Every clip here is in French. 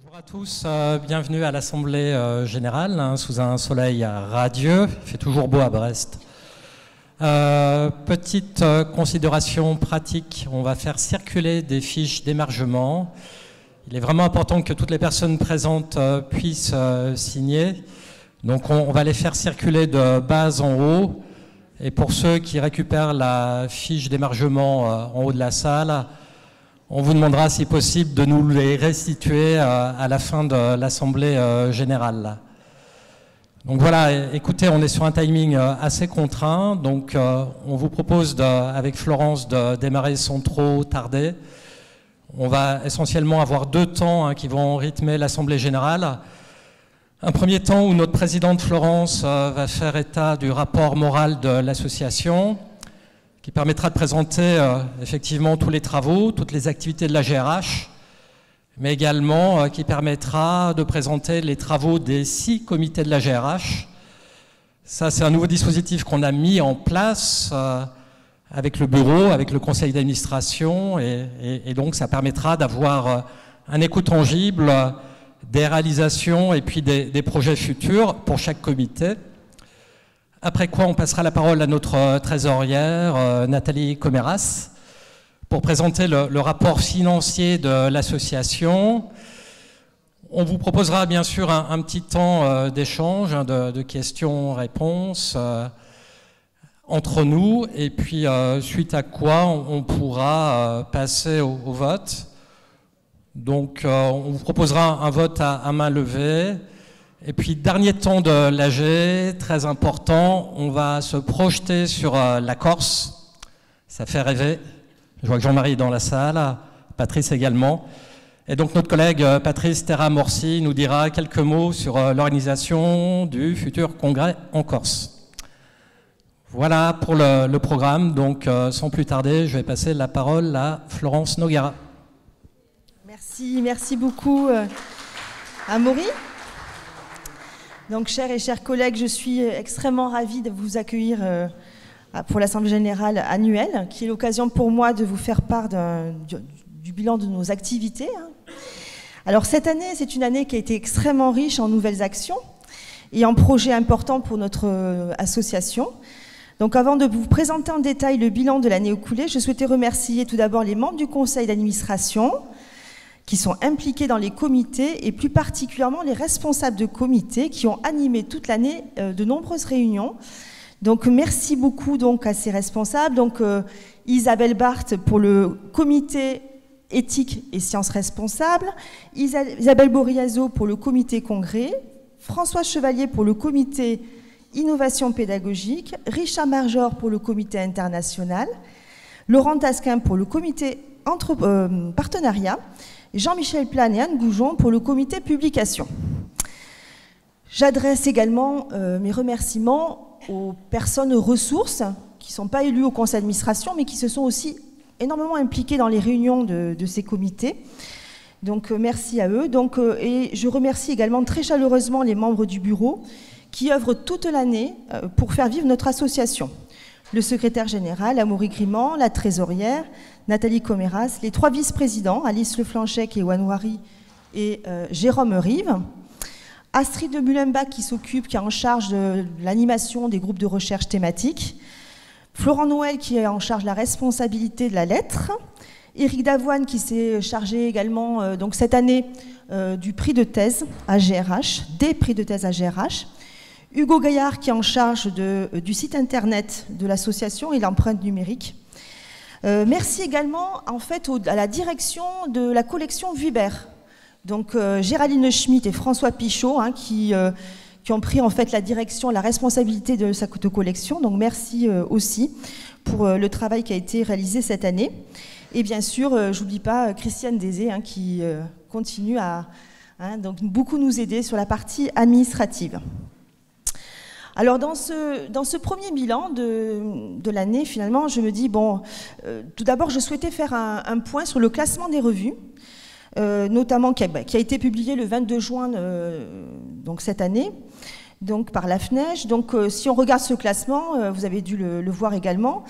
Bonjour à tous, bienvenue à l'Assemblée Générale, sous un soleil radieux, il fait toujours beau à Brest. Petite considération pratique, on va faire circuler des fiches d'émargement. Il est vraiment important que toutes les personnes présentes puissent signer. Donc on va les faire circuler de bas en haut. Et pour ceux qui récupèrent la fiche d'émargement en haut de la salle, on vous demandera si possible de nous les restituer à la fin de l'Assemblée Générale. Donc voilà, écoutez, on est sur un timing assez contraint, donc on vous propose avec Florence de démarrer sans trop tarder. On va essentiellement avoir deux temps qui vont rythmer l'Assemblée Générale. Un premier temps où notre présidente Florence va faire état du rapport moral de l'association, qui permettra de présenter effectivement tous les travaux, toutes les activités de la GRH, mais également qui permettra de présenter les travaux des 6 comités de la GRH. Ça, c'est un nouveau dispositif qu'on a mis en place avec le bureau, avec le conseil d'administration, et donc ça permettra d'avoir un écho tangible des réalisations et puis des projets futurs pour chaque comité. Après quoi, on passera la parole à notre trésorière, Nathalie Coméras, pour présenter le rapport financier de l'association. On vous proposera bien sûr un petit temps d'échange, de questions-réponses entre nous, et puis suite à quoi on pourra passer au vote. Donc on vous proposera un vote à main levée. Et puis, dernier temps de l'AG, très important, on va se projeter sur la Corse. Ça fait rêver. Je vois que Jean-Marie est dans la salle, Patrice également. Et donc, notre collègue Patrice Terra-Morsi nous dira quelques mots sur l'organisation du futur congrès en Corse. Voilà pour le programme. Donc, sans plus tarder, je vais passer la parole à Florence Noguera. Merci beaucoup, Amaury. Donc, chers collègues, je suis extrêmement ravie de vous accueillir pour l'Assemblée Générale annuelle, qui est l'occasion pour moi de vous faire part du bilan de nos activités. Alors, cette année, c'est une année qui a été extrêmement riche en nouvelles actions et en projets importants pour notre association. Donc, avant de vous présenter en détail le bilan de l'année écoulée, je souhaitais remercier tout d'abord les membres du conseil d'administration, qui sont impliqués dans les comités et plus particulièrement les responsables de comités qui ont animé toute l'année de nombreuses réunions. Donc merci beaucoup donc à ces responsables. Donc Isabelle Barthes pour le comité éthique et sciences responsables, Isabelle Boriazo pour le comité congrès, François Chevalier pour le comité innovation pédagogique, Richard Marjor pour le comité international, Laurent Tasquin pour le comité partenariat, Jean-Michel Plane et Anne Goujon pour le comité publication. J'adresse également mes remerciements aux personnes ressources qui ne sont pas élues au conseil d'administration, mais qui se sont aussi énormément impliquées dans les réunions de ces comités. Donc merci à eux. Et je remercie également très chaleureusement les membres du bureau qui œuvrent toute l'année pour faire vivre notre association. Le secrétaire général, Amaury Grimand, la trésorière, Nathalie Coméras, les 3 vice-présidents, Alice Leflanchec et Wanouari et Jérôme Rive, Astrid de Mullenbach qui est en charge de l'animation des groupes de recherche thématiques, Florent Noël qui est en charge de la responsabilité de la lettre, Éric Davoine qui s'est chargé également donc cette année du prix de thèse à GRH, des prix de thèse à GRH, Hugo Gaillard qui est en charge du site internet de l'association et l'empreinte numérique. Merci également en fait à la direction de la collection Vuibert. Donc Géraldine Schmitt et François Pichot qui ont pris en fait la direction, la responsabilité de sa collection. Donc merci aussi pour le travail qui a été réalisé cette année. Et bien sûr, je n'oublie pas Christiane Dézé qui continue à donc beaucoup nous aider sur la partie administrative. Alors dans ce premier bilan de l'année, finalement, je me dis, bon, tout d'abord, je souhaitais faire un point sur le classement des revues, notamment qui a été publié le 22 juin donc cette année. donc par la FNEJ. Donc si on regarde ce classement, vous avez dû le voir également,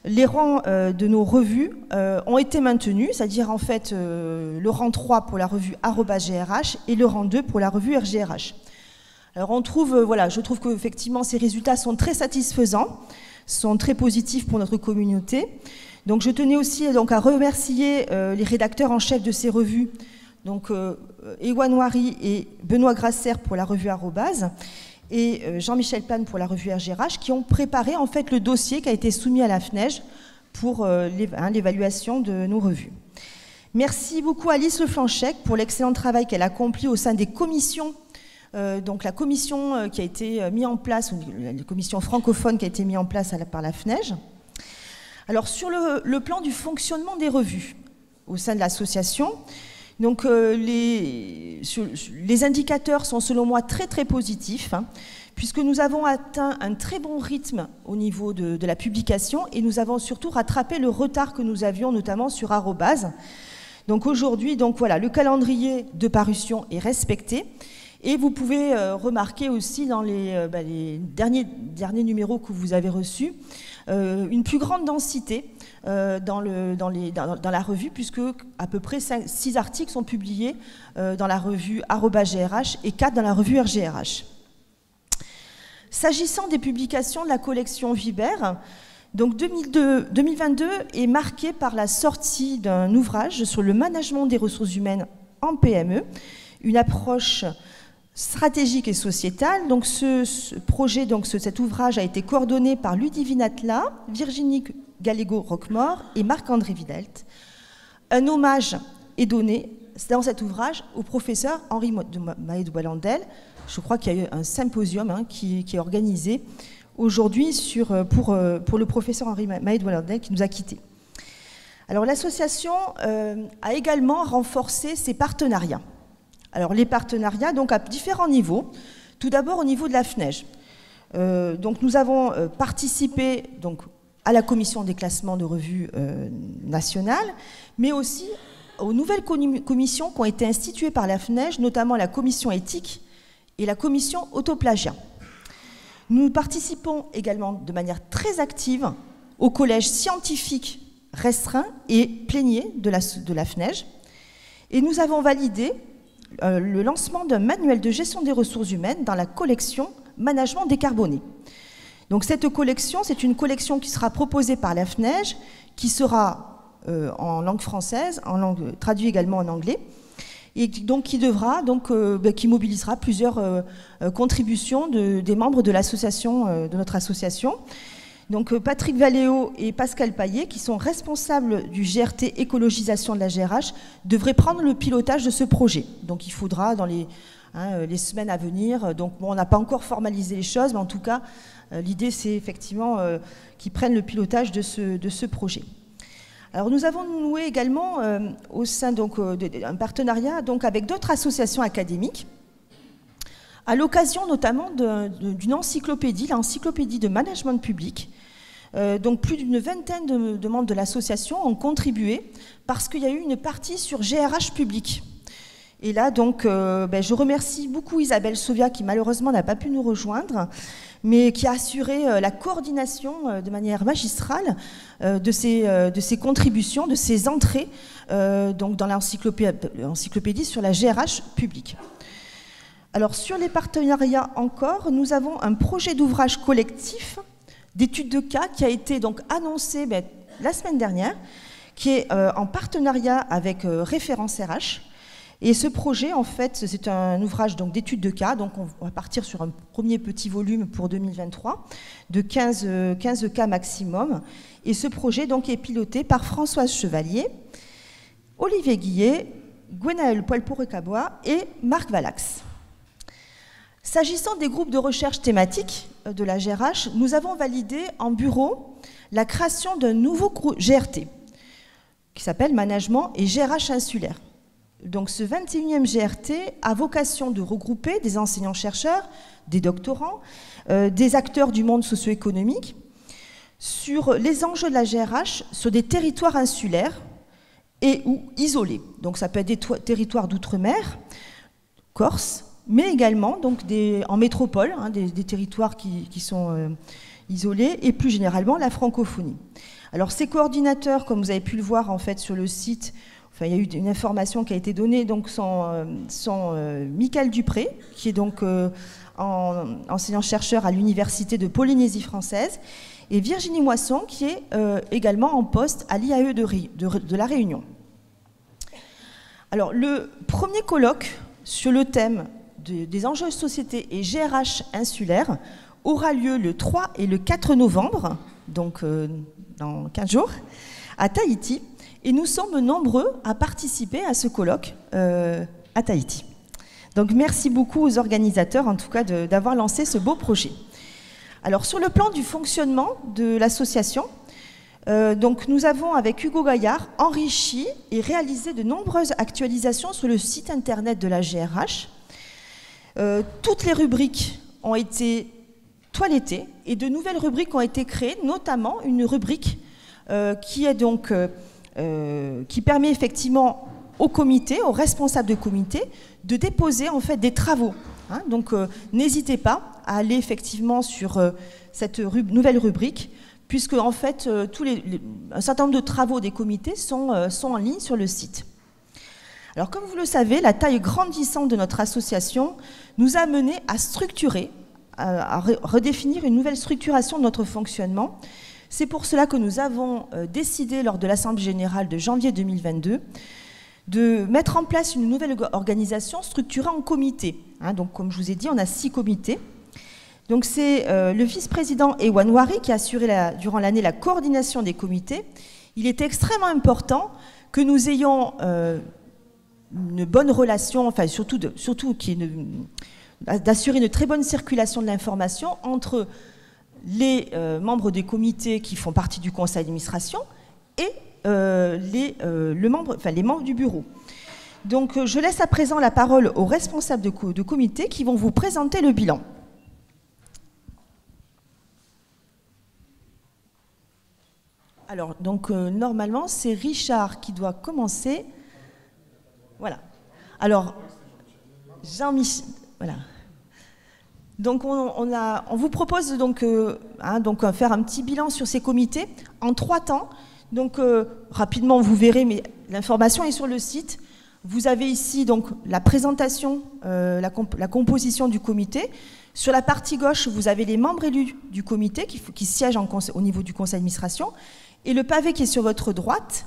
les rangs de nos revues ont été maintenus, c'est-à-dire en fait le rang 3 pour la revue @grh et le rang 2 pour la revue RGRH. Alors on trouve, voilà, je trouve qu'effectivement ces résultats sont très satisfaisants, sont très positifs pour notre communauté. Donc je tenais aussi donc, à remercier les rédacteurs en chef de ces revues, donc Ewan Wari et Benoît Grasser pour la revue @ et Jean-Michel Plane pour la revue RGRH, qui ont préparé en fait le dossier qui a été soumis à la FNEJ pour l'évaluation de nos revues. Merci beaucoup à Alice Leflanchec pour l'excellent travail qu'elle a accompli au sein des commissions. Donc la commission qui a été mise en place, la commission francophone qui a été mise en place par la FNEJ. Alors sur le plan du fonctionnement des revues au sein de l'association, donc les indicateurs sont selon moi très très positifs, puisque nous avons atteint un très bon rythme au niveau de la publication et nous avons surtout rattrapé le retard que nous avions notamment sur @. Donc aujourd'hui, donc voilà, le calendrier de parution est respecté. Et vous pouvez remarquer aussi dans les derniers numéros que vous avez reçus une plus grande densité dans la revue, puisque à peu près 6 articles sont publiés dans la revue @grh et 4 dans la revue RGRH. S'agissant des publications de la collection Vibert, donc 2022 est marqué par la sortie d'un ouvrage sur le management des ressources humaines en PME, une approche stratégique et sociétale. Donc ce projet, cet ouvrage a été coordonné par Ludivine Atla, Virginie Gallego-Roquemort et Marc-André Videlt. Un hommage est donné dans cet ouvrage au professeur Henri Maed-Wallandel. Je crois qu'il y a eu un symposium qui est organisé aujourd'hui pour le professeur Henri Maed-Wallandel qui nous a quittés. Alors l'association a également renforcé ses partenariats. Alors les partenariats, donc à différents niveaux. Tout d'abord au niveau de la FNEJ. Donc nous avons participé donc, à la commission des classements de revues nationales, mais aussi aux nouvelles commissions qui ont été instituées par la FNEJ, notamment la commission éthique et la commission autoplagiat. Nous participons également de manière très active au collège scientifique restreint et plénier de la FNEJ, et nous avons validé le lancement d'un manuel de gestion des ressources humaines dans la collection Management décarboné. Donc cette collection, c'est une collection qui sera proposée par la FNEJ, qui sera en langue française, traduite également en anglais, et donc qui mobilisera plusieurs contributions des membres de l'association, de notre association. Donc Patrick Valéo et Pascal Paillet, qui sont responsables du GRT écologisation de la GRH, devraient prendre le pilotage de ce projet. Donc il faudra dans les semaines à venir, donc bon, on n'a pas encore formalisé les choses, mais en tout cas l'idée c'est effectivement qu'ils prennent le pilotage de ce projet. Alors nous avons noué également au sein d'un partenariat avec d'autres associations académiques, à l'occasion notamment d'une encyclopédie, l'encyclopédie de management public. Donc plus d'une vingtaine de membres de l'association ont contribué parce qu'il y a eu une partie sur GRH public. Et là, donc, je remercie beaucoup Isabelle Sauvia qui malheureusement n'a pas pu nous rejoindre, mais qui a assuré la coordination de manière magistrale de ces contributions, de ces entrées donc dans l'encyclopédie sur la GRH publique. Alors sur les partenariats encore, nous avons un projet d'ouvrage collectif d'études de cas qui a été donc annoncé la semaine dernière, qui est en partenariat avec Référence RH. Et ce projet, en fait, c'est un ouvrage d'études de cas, donc on va partir sur un premier petit volume pour 2023, de 15 cas maximum. Et ce projet donc, est piloté par Françoise Chevalier, Olivier Guillet, Gwenaëlle Poilpour-Cabois et Marc Valax. S'agissant des groupes de recherche thématiques de la GRH, nous avons validé en bureau la création d'un nouveau GRT qui s'appelle Management et GRH insulaire. Donc ce 21e GRT a vocation de regrouper des enseignants-chercheurs, des doctorants, des acteurs du monde socio-économique sur les enjeux de la GRH sur des territoires insulaires et ou isolés. Donc ça peut être des territoires d'outre-mer, Corse, mais également donc, en métropole, hein, des territoires qui sont isolés, et plus généralement la francophonie. Alors ces coordinateurs, comme vous avez pu le voir en fait sur le site, enfin, il y a eu une information qui a été donnée, donc sont Michael Dupré, qui est donc enseignant-chercheur à l'Université de Polynésie française, et Virginie Moisson, qui est également en poste à l'IAE de La Réunion. Alors, le premier colloque sur le thème des enjeux de société et GRH insulaire aura lieu le 3 et le 4 novembre, donc dans 15 jours, à Tahiti, et nous sommes nombreux à participer à ce colloque à Tahiti. Donc, merci beaucoup aux organisateurs, en tout cas, d'avoir lancé ce beau projet. Alors, sur le plan du fonctionnement de l'association, donc nous avons, avec Hugo Gaillard, enrichi et réalisé de nombreuses actualisations sur le site internet de la GRH. Toutes les rubriques ont été toilettées et de nouvelles rubriques ont été créées, notamment une rubrique qui permet effectivement au comité, aux responsables de comité, de déposer en fait des travaux. Hein, donc n'hésitez pas à aller effectivement sur cette nouvelle rubrique, puisque en fait un certain nombre de travaux des comités sont en ligne sur le site. Alors comme vous le savez, la taille grandissante de notre association nous a mené à structurer, à redéfinir une nouvelle structuration de notre fonctionnement. C'est pour cela que nous avons décidé lors de l'Assemblée générale de janvier 2022 de mettre en place une nouvelle organisation structurée en comités. Hein, donc, comme je vous ai dit, on a 6 comités. Donc, c'est le vice-président Ewan Wari qui a assuré durant l'année la coordination des comités. Il est extrêmement important que nous ayons une bonne relation, enfin surtout d'assurer une très bonne circulation de l'information entre les membres des comités qui font partie du conseil d'administration et les membres du bureau. Donc, je laisse à présent la parole aux responsables de comité qui vont vous présenter le bilan. Alors, donc, normalement, c'est Richard qui doit commencer. Voilà. Alors, Jean-Michel, voilà. Donc, on vous propose donc faire un petit bilan sur ces comités en 3 temps. Donc, rapidement, vous verrez, mais l'information est sur le site. Vous avez ici donc la présentation, la composition du comité. Sur la partie gauche, vous avez les membres élus du comité qui siègent au niveau du conseil d'administration. Et le pavé qui est sur votre droite,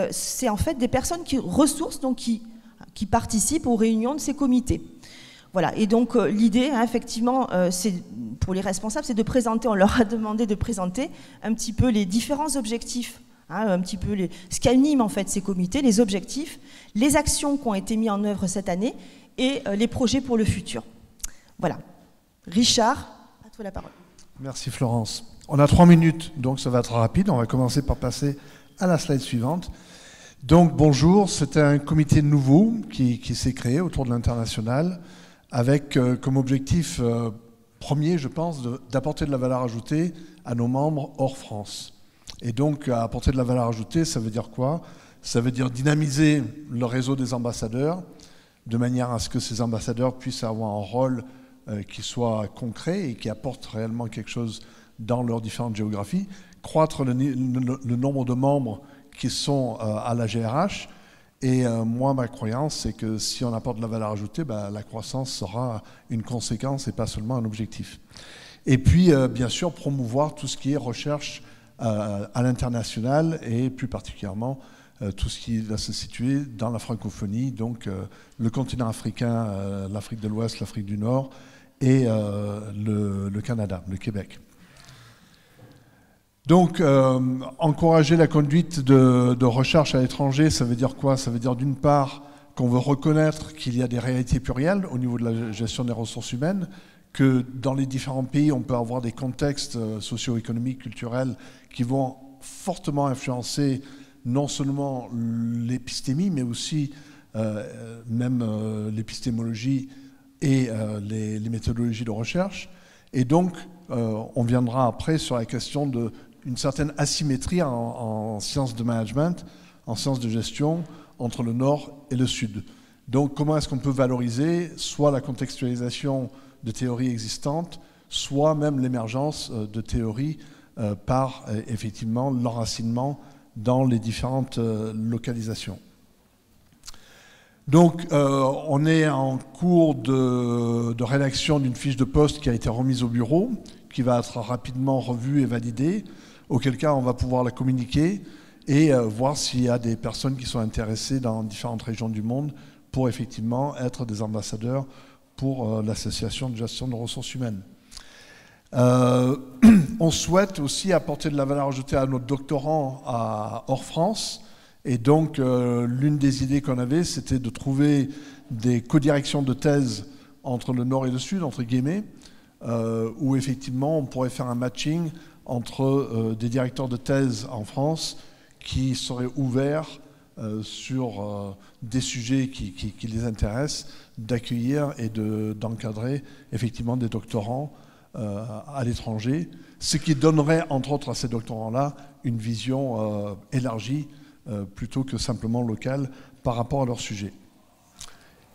c'est en fait des personnes ressources, donc qui participent aux réunions de ces comités. Voilà, et donc l'idée, hein, effectivement, pour les responsables, c'est de présenter, on leur a demandé de présenter un petit peu les différents objectifs, hein, un petit peu ce qui anime en fait ces comités, les objectifs, les actions qui ont été mises en œuvre cette année et les projets pour le futur. Voilà. Richard, à toi la parole. Merci Florence. On a 3 minutes, donc ça va être rapide. On va commencer par passer à la slide suivante. Donc bonjour, c'est un comité nouveau qui s'est créé autour de l'international avec comme objectif premier, je pense, d'apporter de la valeur ajoutée à nos membres hors France. Et donc apporter de la valeur ajoutée, ça veut dire quoi? Ça veut dire dynamiser le réseau des ambassadeurs de manière à ce que ces ambassadeurs puissent avoir un rôle qui soit concret et qui apporte réellement quelque chose dans leurs différentes géographies, croître le nombre de membres qui sont à la GRH. Et moi, ma croyance, c'est que si on apporte de la valeur ajoutée, la croissance sera une conséquence et pas seulement un objectif. Et puis, bien sûr, promouvoir tout ce qui est recherche à l'international et plus particulièrement tout ce qui va se situer dans la francophonie, donc le continent africain, l'Afrique de l'Ouest, l'Afrique du Nord et le Canada, le Québec. Donc, encourager la conduite de recherche à l'étranger, ça veut dire quoi? Ça veut dire d'une part qu'on veut reconnaître qu'il y a des réalités plurielles au niveau de la gestion des ressources humaines, que dans les différents pays, on peut avoir des contextes socio-économiques, culturels qui vont fortement influencer non seulement l'épistémie, mais aussi même l'épistémologie et les méthodologies de recherche. Et donc, on viendra après sur la question d'une certaine asymétrie en sciences de management, en sciences de gestion, entre le Nord et le Sud. Donc comment est-ce qu'on peut valoriser soit la contextualisation de théories existantes, soit même l'émergence de théories par effectivement l'enracinement dans les différentes localisations. Donc on est en cours de rédaction d'une fiche de poste qui a été remise au bureau, qui va être rapidement revue et validée, auquel cas on va pouvoir la communiquer et voir s'il y a des personnes qui sont intéressées dans différentes régions du monde pour effectivement être des ambassadeurs pour l'association de gestion de ressources humaines. On souhaite aussi apporter de la valeur ajoutée à nos doctorants hors France. Et donc, l'une des idées qu'on avait, c'était de trouver des codirections de thèse entre le Nord et le Sud, entre guillemets, où effectivement, on pourrait faire un matching entre des directeurs de thèse en France qui seraient ouverts sur des sujets qui les intéressent, d'accueillir et d'encadrer effectivement des doctorants à l'étranger, ce qui donnerait, entre autres, à ces doctorants-là une vision élargie plutôt que simplement locale par rapport à leur sujet.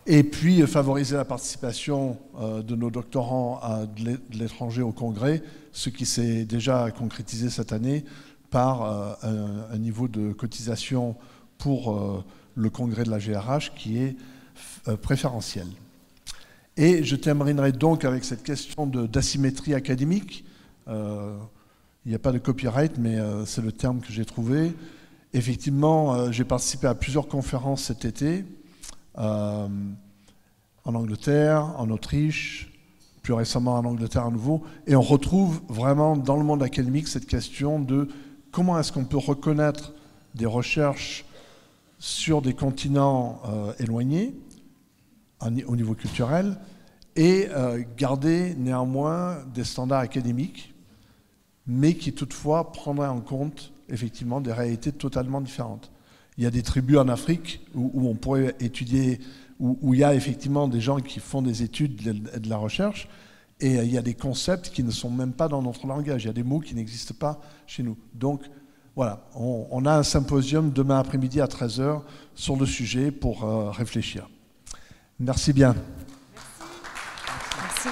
Et puis favoriser la participation de nos doctorants de l'étranger au congrès, ce qui s'est déjà concrétisé cette année par un niveau de cotisation pour le congrès de la GRH qui est préférentiel. Et je terminerai donc avec cette question d'asymétrie académique. Il n'y a pas de copyright, mais c'est le terme que j'ai trouvé. Effectivement, j'ai participé à plusieurs conférences cet été, en Angleterre, en Autriche, plus récemment en Angleterre à nouveau, et on retrouve vraiment dans le monde académique cette question de comment est-ce qu'on peut reconnaître des recherches sur des continents éloignés, au niveau culturel, et garder néanmoins des standards académiques, mais qui toutefois prendraient en compte effectivement des réalités totalement différentes. Il y a des tribus en Afrique où on pourrait étudier, où il y a effectivement des gens qui font des études et de la recherche, et il y a des concepts qui ne sont même pas dans notre langage, il y a des mots qui n'existent pas chez nous. Donc voilà, on a un symposium demain après-midi à 13h sur le sujet pour réfléchir. Merci bien. Merci.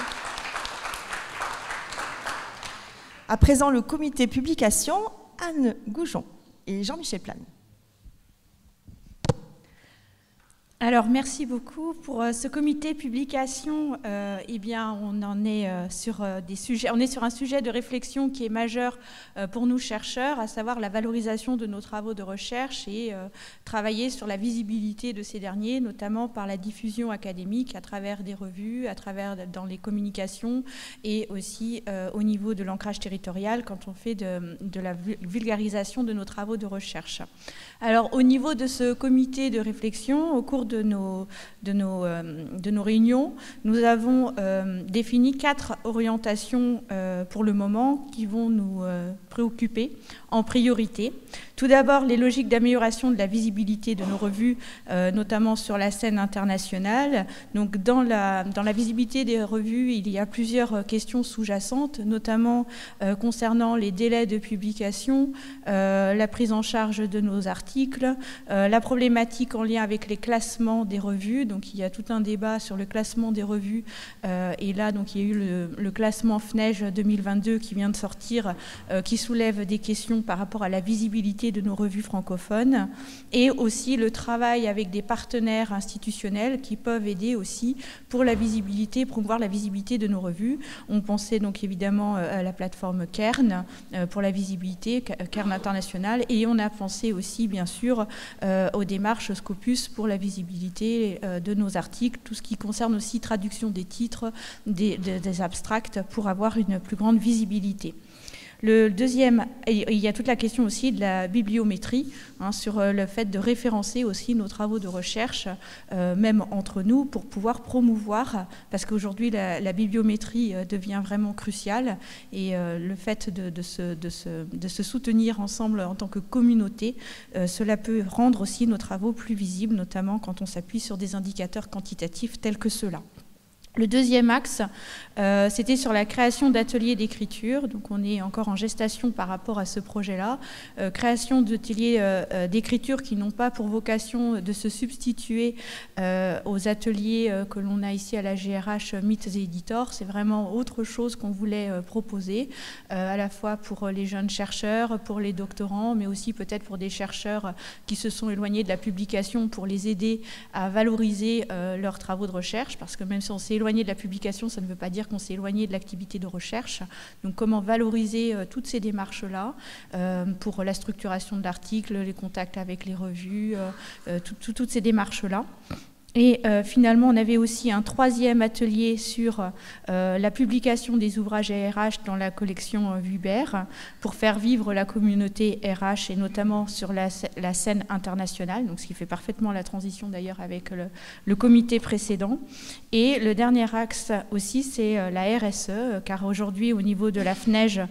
À présent, le comité publication, Anne Goujon et Jean-Michel Plane. Alors, merci beaucoup pour ce comité publication. Eh bien, on en est sur des sujets. On est sur un sujet de réflexion qui est majeur pour nous chercheurs, à savoir la valorisation de nos travaux de recherche et travailler sur la visibilité de ces derniers, notamment par la diffusion académique à travers des revues, à travers dans les communications et aussi au niveau de l'ancrage territorial quand on fait de la vulgarisation de nos travaux de recherche. Alors, au niveau de ce comité de réflexion, au cours de nos réunions, nous avons défini 4 orientations pour le moment qui vont nous préoccuper en priorité. Tout d'abord, les logiques d'amélioration de la visibilité de nos revues, notamment sur la scène internationale. Donc, dans la visibilité des revues, il y a plusieurs questions sous-jacentes, notamment concernant les délais de publication, la prise en charge de nos articles, la problématique en lien avec les classements des revues. Donc, il y a tout un débat sur le classement des revues. Et là, donc, il y a eu le classement FNEJ 2022 qui vient de sortir, qui soulève des questions par rapport à la visibilité de nos revues francophones, et aussi le travail avec des partenaires institutionnels qui peuvent aider aussi pour la visibilité, promouvoir la visibilité de nos revues. On pensait donc évidemment à la plateforme Cairn pour la visibilité, Cairn International, et on a pensé aussi bien sûr aux démarches Scopus pour la visibilité de nos articles, tout ce qui concerne aussi traduction des titres, des abstracts pour avoir une plus grande visibilité. Le deuxième, il y a toute la question aussi de la bibliométrie, sur le fait de référencer aussi nos travaux de recherche, même entre nous, pour pouvoir promouvoir, parce qu'aujourd'hui la bibliométrie devient vraiment cruciale, et le fait de se soutenir ensemble en tant que communauté, cela peut rendre aussi nos travaux plus visibles, notamment quand on s'appuie sur des indicateurs quantitatifs tels que ceux-là. Le deuxième axe, c'était sur la création d'ateliers d'écriture. Donc on est encore en gestation par rapport à ce projet-là. Création d'ateliers d'écriture qui n'ont pas pour vocation de se substituer aux ateliers que l'on a ici à la GRH Mythes et Éditeurs. C'est vraiment autre chose qu'on voulait proposer, à la fois pour les jeunes chercheurs, pour les doctorants, mais aussi peut-être pour des chercheurs qui se sont éloignés de la publication, pour les aider à valoriser leurs travaux de recherche, parce que même si on s'est éloigné de la publication, ça ne veut pas dire qu'on s'est éloigné de l'activité de recherche. Donc comment valoriser toutes ces démarches-là pour la structuration de l'article, les contacts avec les revues, toutes ces démarches-là. Et finalement, on avait aussi un troisième atelier sur la publication des ouvrages RH dans la collection Vuibert pour faire vivre la communauté RH et notamment sur la scène internationale, donc ce qui fait parfaitement la transition d'ailleurs avec le comité précédent. Et le dernier axe aussi, c'est la RSE, car aujourd'hui, au niveau de la FNEJ,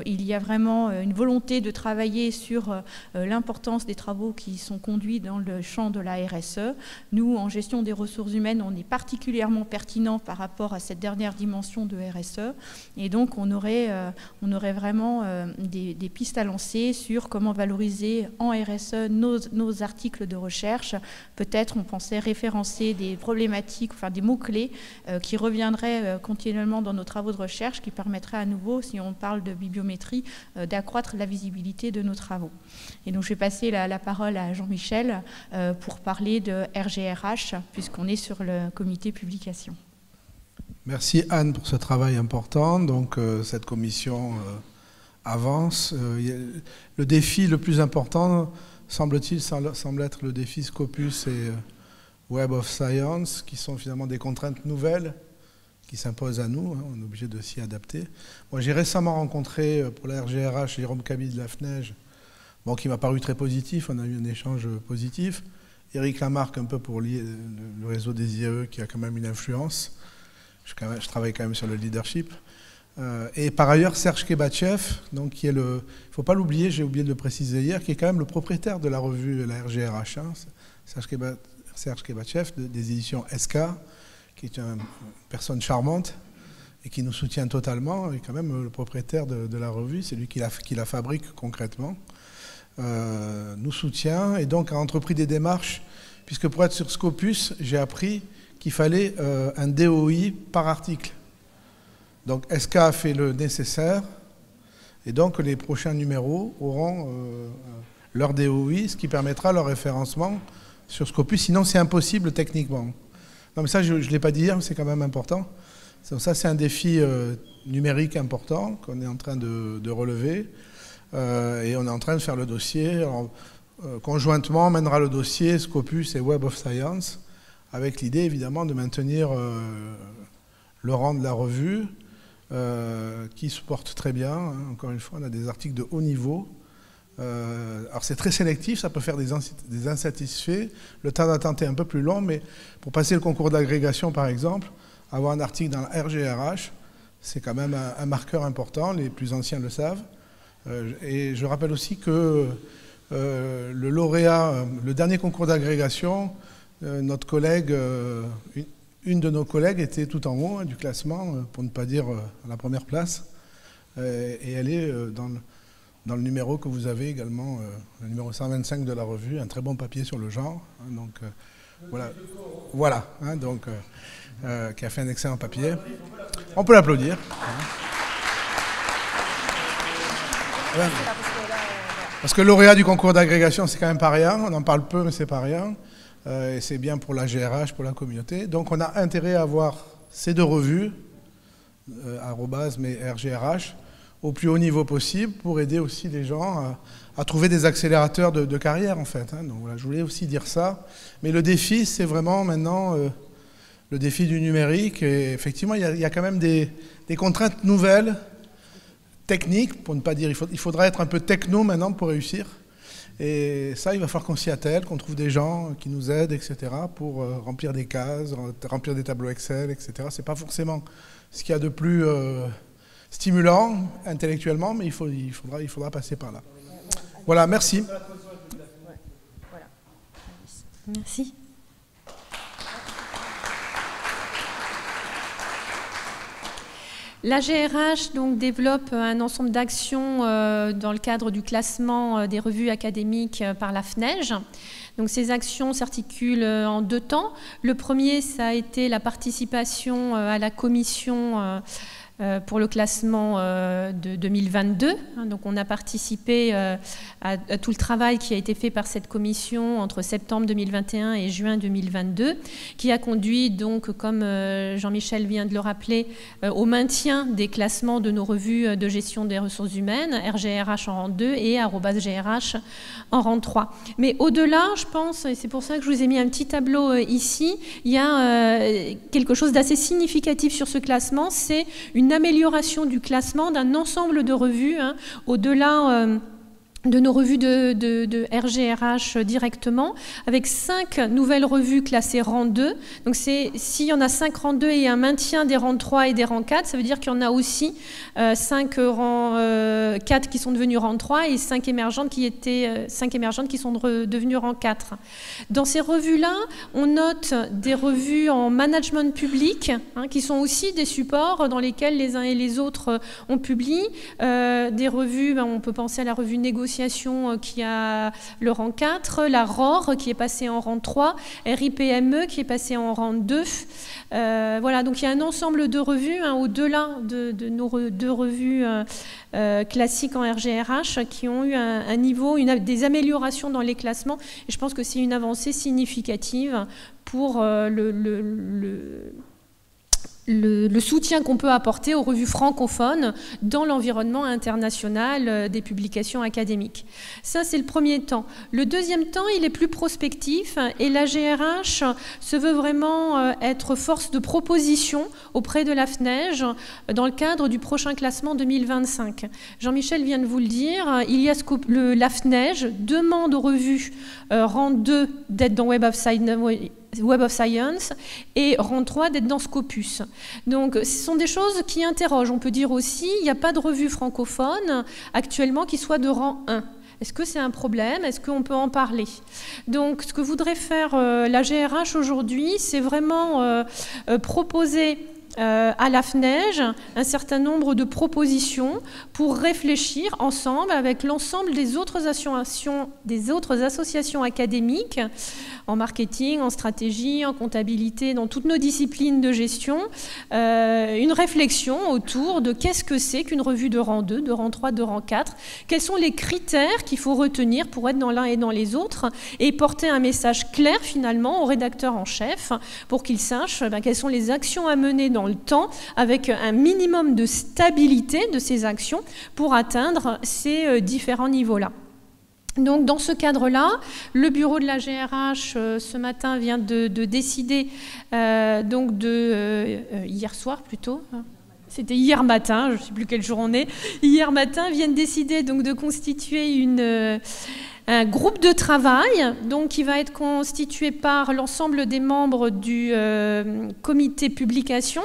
il y a vraiment une volonté de travailler sur l'importance des travaux qui sont conduits dans le champ de la RSE. Nous, en gestion des ressources humaines, on est particulièrement pertinent par rapport à cette dernière dimension de RSE. Et donc, on aurait vraiment des pistes à lancer sur comment valoriser en RSE nos articles de recherche. Peut-être, on pensait référencer des problématiques, enfin des mots-clés qui reviendraient continuellement dans nos travaux de recherche, qui permettraient à nouveau, si on parle de bibliométrie, d'accroître la visibilité de nos travaux. Et donc, je vais passer la parole à Jean-Michel pour parler de RGRH, puisqu'on est sur le comité publication. Merci Anne pour ce travail important. Donc cette commission avance. Le défi le plus important, semble-t-il, semble être le défi Scopus et Web of Science, qui sont finalement des contraintes nouvelles qui s'imposent à nous. On est obligé de s'y adapter. Moi, j'ai récemment rencontré pour la RGRH Jérôme Cabi de la FNEJ, qui m'a paru très positif. On a eu un échange positif. Éric Lamarck, un peu pour le réseau des IAE, qui a quand même une influence. Je travaille quand même sur le leadership. Et par ailleurs, Serge Kebatchev, donc, qui est il ne faut pas l'oublier, j'ai oublié de le préciser hier, qui est quand même le propriétaire de la revue la RGRH, Serge Kebatchev, des éditions SK, qui est une personne charmante et qui nous soutient totalement, et quand même le propriétaire de la revue, c'est lui qui la fabrique concrètement. Nous soutient et donc a entrepris des démarches, puisque pour être sur Scopus, j'ai appris qu'il fallait un DOI par article. Donc SK a fait le nécessaire, et donc les prochains numéros auront leur DOI, ce qui permettra leur référencement sur Scopus, sinon c'est impossible techniquement. Non mais ça je ne l'ai pas dit hier, mais c'est quand même important. Donc ça c'est un défi numérique important qu'on est en train de relever. Et on est en train de faire le dossier. Alors, conjointement, on mènera le dossier Scopus et Web of Science, avec l'idée évidemment de maintenir le rang de la revue, qui se porte très bien. Encore une fois, on a des articles de haut niveau. Alors c'est très sélectif, ça peut faire des insatisfaits. Le temps d'attente est un peu plus long, mais pour passer le concours d'agrégation, par exemple, avoir un article dans la RGRH, c'est quand même un marqueur important. Les plus anciens le savent. Et je rappelle aussi que le lauréat, le dernier concours d'agrégation, notre collègue, une de nos collègues était tout en haut du classement, pour ne pas dire à la première place, et elle est dans le numéro que vous avez également, le numéro 125 de la revue, un très bon papier sur le genre. Donc voilà, donc qui a fait un excellent papier. On peut l'applaudir. Parce que lauréat du concours d'agrégation, c'est quand même pas rien. On en parle peu, mais c'est pas rien. Et c'est bien pour la GRH, pour la communauté. Donc on a intérêt à avoir ces deux revues, mais RGRH, au plus haut niveau possible pour aider aussi les gens à trouver des accélérateurs de carrière, en fait. Donc voilà, je voulais aussi dire ça. Mais le défi, c'est vraiment maintenant le défi du numérique. Et effectivement, il y a quand même des contraintes nouvelles, technique, pour ne pas dire, il faudra être un peu techno maintenant pour réussir. Et ça, il va falloir qu'on s'y attelle, qu'on trouve des gens qui nous aident, etc., pour remplir des cases, remplir des tableaux Excel, etc. C'est pas forcément ce qu'il y a de plus stimulant intellectuellement, mais il faudra passer par là. Voilà, merci. Merci. La GRH donc, développe un ensemble d'actions dans le cadre du classement des revues académiques par la FNEJ. Donc, ces actions s'articulent en 2 temps. Le premier, ça a été la participation à la commission pour le classement de 2022. Donc on a participé à tout le travail qui a été fait par cette commission entre septembre 2021 et juin 2022, qui a conduit donc, comme Jean-Michel vient de le rappeler, au maintien des classements de nos revues de gestion des ressources humaines, RGRH en rang 2 et @GRH en rang 3. Mais au-delà, je pense, et c'est pour ça que je vous ai mis un petit tableau ici, il y a quelque chose d'assez significatif sur ce classement, c'est une amélioration du classement d'un ensemble de revues, au-delà de nos revues de RGRH directement, avec 5 nouvelles revues classées rang 2. Donc s'il y en a 5 rang 2 et un maintien des rangs 3 et des rangs 4, ça veut dire qu'il y en a aussi 5 rangs 4 qui sont devenus rang 3 et 5 émergentes qui sont devenues rang 4. Dans ces revues-là, on note des revues en management public, qui sont aussi des supports dans lesquels les uns et les autres on publie. Des revues, on peut penser à la revue négociation qui a le rang 4, la ROR qui est passée en rang 3, RIPME qui est passée en rang 2. Voilà, donc il y a un ensemble de revues, au-delà de nos 2 revues classiques en RGRH qui ont eu un niveau, des améliorations dans les classements. Et je pense que c'est une avancée significative pour le soutien qu'on peut apporter aux revues francophones dans l'environnement international des publications académiques. Ça, c'est le premier temps. Le deuxième temps, il est plus prospectif et la GRH se veut vraiment être force de proposition auprès de la FNEJ dans le cadre du prochain classement 2025. Jean-Michel vient de vous le dire, la FNEJ demande aux revues rang 2 d'être dans Web of Science et rang 3 d'être dans Scopus. Donc ce sont des choses qui interrogent. On peut dire aussi il n'y a pas de revue francophone actuellement qui soit de rang 1. Est-ce que c'est un problème? Est-ce qu'on peut en parler? Donc ce que voudrait faire la GRH aujourd'hui, c'est vraiment proposer à la FNEJ un certain nombre de propositions pour réfléchir ensemble avec l'ensemble des autres associations académiques en marketing, en stratégie, en comptabilité, dans toutes nos disciplines de gestion, une réflexion autour de qu'est-ce que c'est qu'une revue de rang 2, de rang 3, de rang 4, quels sont les critères qu'il faut retenir pour être dans l'un et dans les autres, et porter un message clair finalement au rédacteur en chef pour qu'il sache quelles sont les actions à mener dans le temps, avec un minimum de stabilité de ces actions pour atteindre ces différents niveaux-là. Donc, dans ce cadre-là, le bureau de la GRH, ce matin, vient de décider, hier soir plutôt, c'était hier matin, je ne sais plus quel jour on est, hier matin, viennent décider donc, de constituer un groupe de travail donc, qui va être constitué par l'ensemble des membres du comité publication,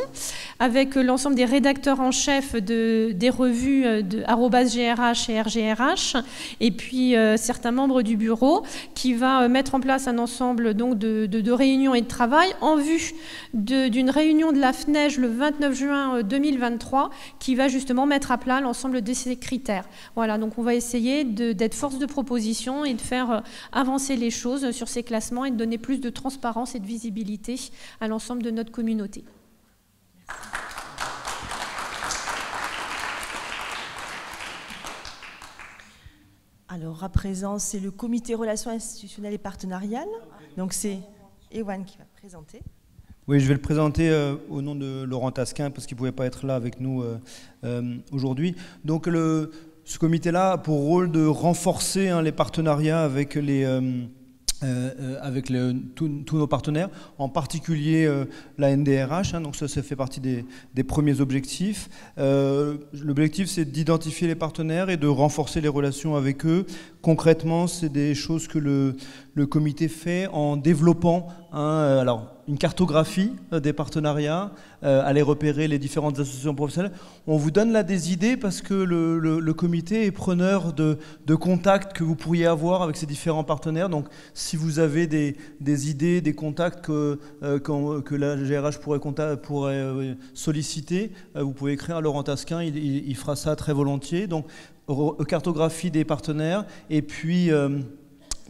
avec l'ensemble des rédacteurs en chef des revues de @GRH et RGRH, et puis certains membres du bureau, qui va mettre en place un ensemble donc, de réunions et de travail en vue d'une réunion de la FNEJ le 29 juin 2023, qui va justement mettre à plat l'ensemble de ces critères. Voilà, donc on va essayer d'être force de proposition et de faire avancer les choses sur ces classements et de donner plus de transparence et de visibilité à l'ensemble de notre communauté. Alors à présent, c'est le comité relations institutionnelles et partenariales. Donc c'est Ewan qui va présenter. Oui, je vais le présenter au nom de Laurent Tasquin parce qu'il ne pouvait pas être là avec nous aujourd'hui. Donc ce comité-là a pour rôle de renforcer les partenariats avec tous nos partenaires, en particulier la NDRH, donc ça fait partie des premiers objectifs. L'objectif, c'est d'identifier les partenaires et de renforcer les relations avec eux. Concrètement, c'est des choses que le comité fait en développant alors une cartographie des partenariats, aller repérer les différentes associations professionnelles. On vous donne là des idées parce que le comité est preneur de contacts que vous pourriez avoir avec ces différents partenaires. Donc si vous avez des idées, des contacts que la GRH pourrait solliciter, vous pouvez écrire à Laurent Tasquin, il fera ça très volontiers. Donc cartographie des partenaires et puis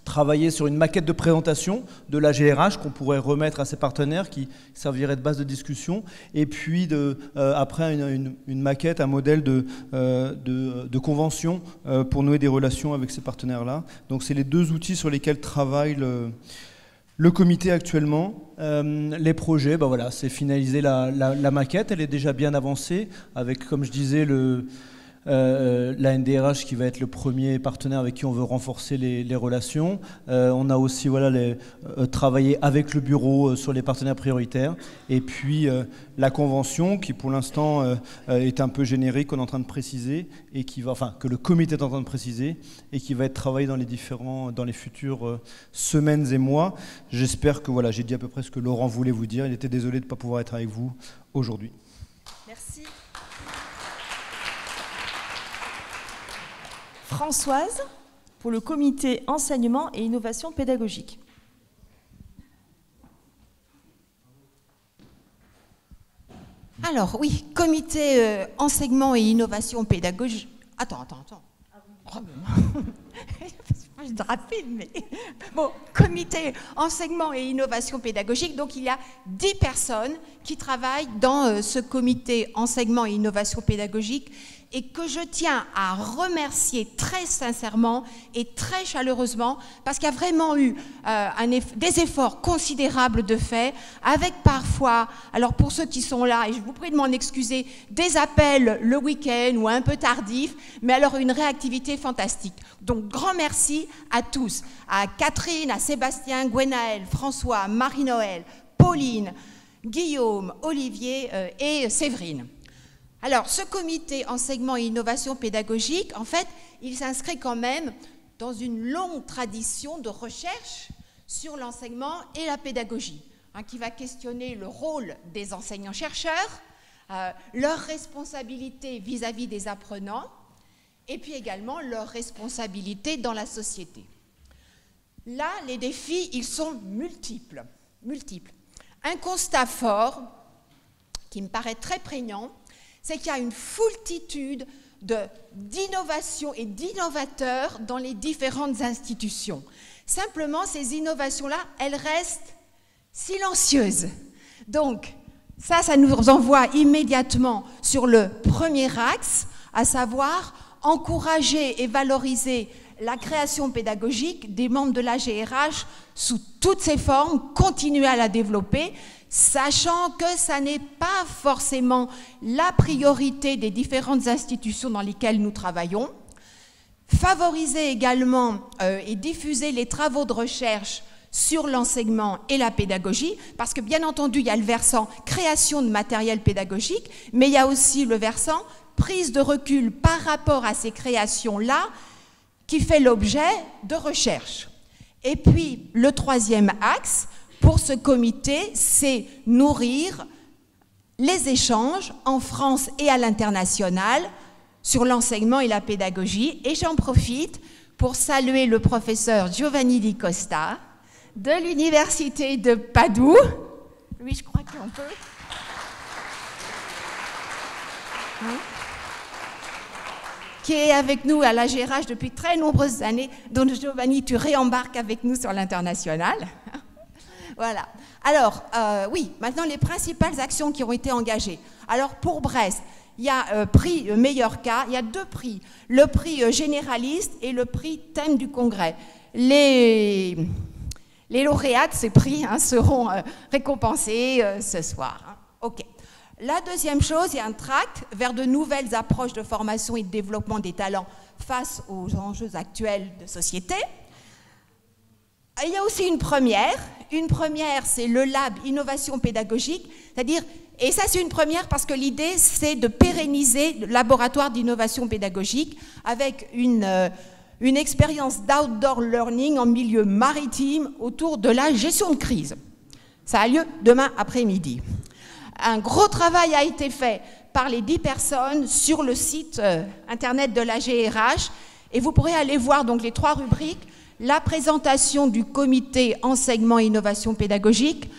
travailler sur une maquette de présentation de la GRH qu'on pourrait remettre à ses partenaires qui servirait de base de discussion et puis après une maquette, un modèle de convention pour nouer des relations avec ces partenaires-là. Donc c'est les deux outils sur lesquels travaille le comité actuellement. Les projets, ben voilà, c'est finaliser la maquette, elle est déjà bien avancée avec, comme je disais, la NDRH qui va être le premier partenaire avec qui on veut renforcer les relations. On a aussi travaillé avec le bureau sur les partenaires prioritaires. Et puis la convention qui pour l'instant est un peu générique, qu'on est en train de préciser, et que le comité est en train de préciser, et qui va être travaillé dans les futures semaines et mois. J'espère que j'ai dit à peu près ce que Laurent voulait vous dire. Il était désolé de ne pas pouvoir être avec vous aujourd'hui. Merci. Françoise, pour le comité enseignement et innovation pédagogique. Alors oui, comité enseignement et innovation pédagogique. Attends. C'est rapide, mais bon, comité enseignement et innovation pédagogique. Donc il y a 10 personnes qui travaillent dans ce comité enseignement et innovation pédagogique et que je tiens à remercier très sincèrement et très chaleureusement parce qu'il y a vraiment eu des efforts considérables de fait avec parfois, alors pour ceux qui sont là, et je vous prie de m'en excuser, des appels le week-end ou un peu tardifs, mais alors une réactivité fantastique. Donc grand merci à tous, à Catherine, à Sébastien, Gwenaël, François, Marie-Noël, Pauline, Guillaume, Olivier et Séverine. Alors, ce comité enseignement et innovation pédagogique, en fait, il s'inscrit quand même dans une longue tradition de recherche sur l'enseignement et la pédagogie, qui va questionner le rôle des enseignants-chercheurs, leur responsabilité vis-à-vis des apprenants, et puis également leur responsabilité dans la société. Là, les défis, ils sont multiples. Un constat fort, qui me paraît très prégnant, c'est qu'il y a une foultitude d'innovations et d'innovateurs dans les différentes institutions. Simplement, ces innovations-là, elles restent silencieuses. Donc, ça nous envoie immédiatement sur le premier axe, à savoir encourager et valoriser la création pédagogique des membres de la GRH sous toutes ses formes, continuer à la développer, sachant que ça n'est pas forcément la priorité des différentes institutions dans lesquelles nous travaillons. Favoriser également et diffuser les travaux de recherche sur l'enseignement et la pédagogie, parce que bien entendu, il y a le versant création de matériel pédagogique, mais il y a aussi le versant prise de recul par rapport à ces créations-là qui fait l'objet de recherche. Et puis, le troisième axe, pour ce comité, c'est nourrir les échanges en France et à l'international sur l'enseignement et la pédagogie. Et j'en profite pour saluer le professeur Giovanni Di Costa de l'Université de Padoue. Oui, je crois qu'on peut. Qui est avec nous à la GRH depuis très nombreuses années. Donc Giovanni, tu réembarques avec nous sur l'international. Voilà. Alors, oui, maintenant les principales actions qui ont été engagées. Alors, pour Brest, il y a prix meilleur cas, il y a 2 prix. Le prix généraliste et le prix thème du congrès. Les lauréats de ces prix seront récompensés ce soir. OK. La deuxième chose, il y a un tract vers de nouvelles approches de formation et de développement des talents face aux enjeux actuels de société. Il y a aussi une première. Une première, c'est le lab innovation pédagogique, c'est-à-dire, et ça c'est une première parce que l'idée c'est de pérenniser le laboratoire d'innovation pédagogique avec une expérience d'outdoor learning en milieu maritime autour de la gestion de crise. Ça a lieu demain après-midi. Un gros travail a été fait par les 10 personnes sur le site internet de la GRH et vous pourrez aller voir donc les 3 rubriques, la présentation du comité enseignement et innovation pédagogique,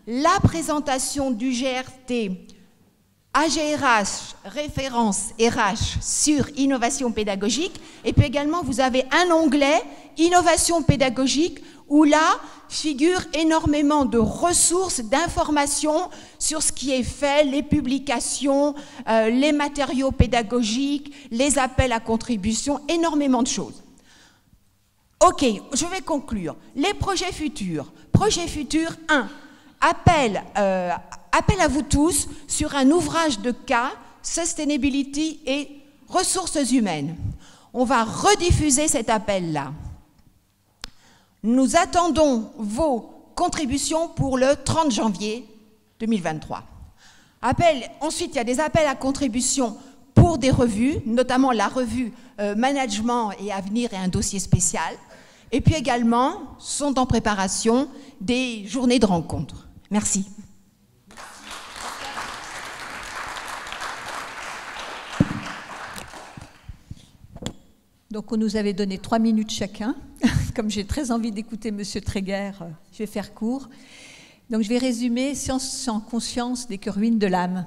la présentation du GRT AGRH, référence RH sur innovation pédagogique, et puis également vous avez un onglet innovation pédagogique où là figurent énormément de ressources, d'informations sur ce qui est fait, les publications, les matériaux pédagogiques, les appels à contribution, énormément de choses. Ok, je vais conclure. Les projets futurs. Projet futur 1, appel à vous tous sur un ouvrage de cas, Sustainability et ressources humaines. On va rediffuser cet appel-là. Nous attendons vos contributions pour le 30 janvier 2023. Ensuite, il y a des appels à contributions pour des revues, notamment la revue Management et Avenir et un dossier spécial. Et puis également, sont en préparation des journées de rencontres. Merci. Donc on nous avait donné 3 minutes chacun. Comme j'ai très envie d'écouter M. Tréguer, je vais faire court. Donc je vais résumer « Science sans conscience n'est que ruine de l'âme ».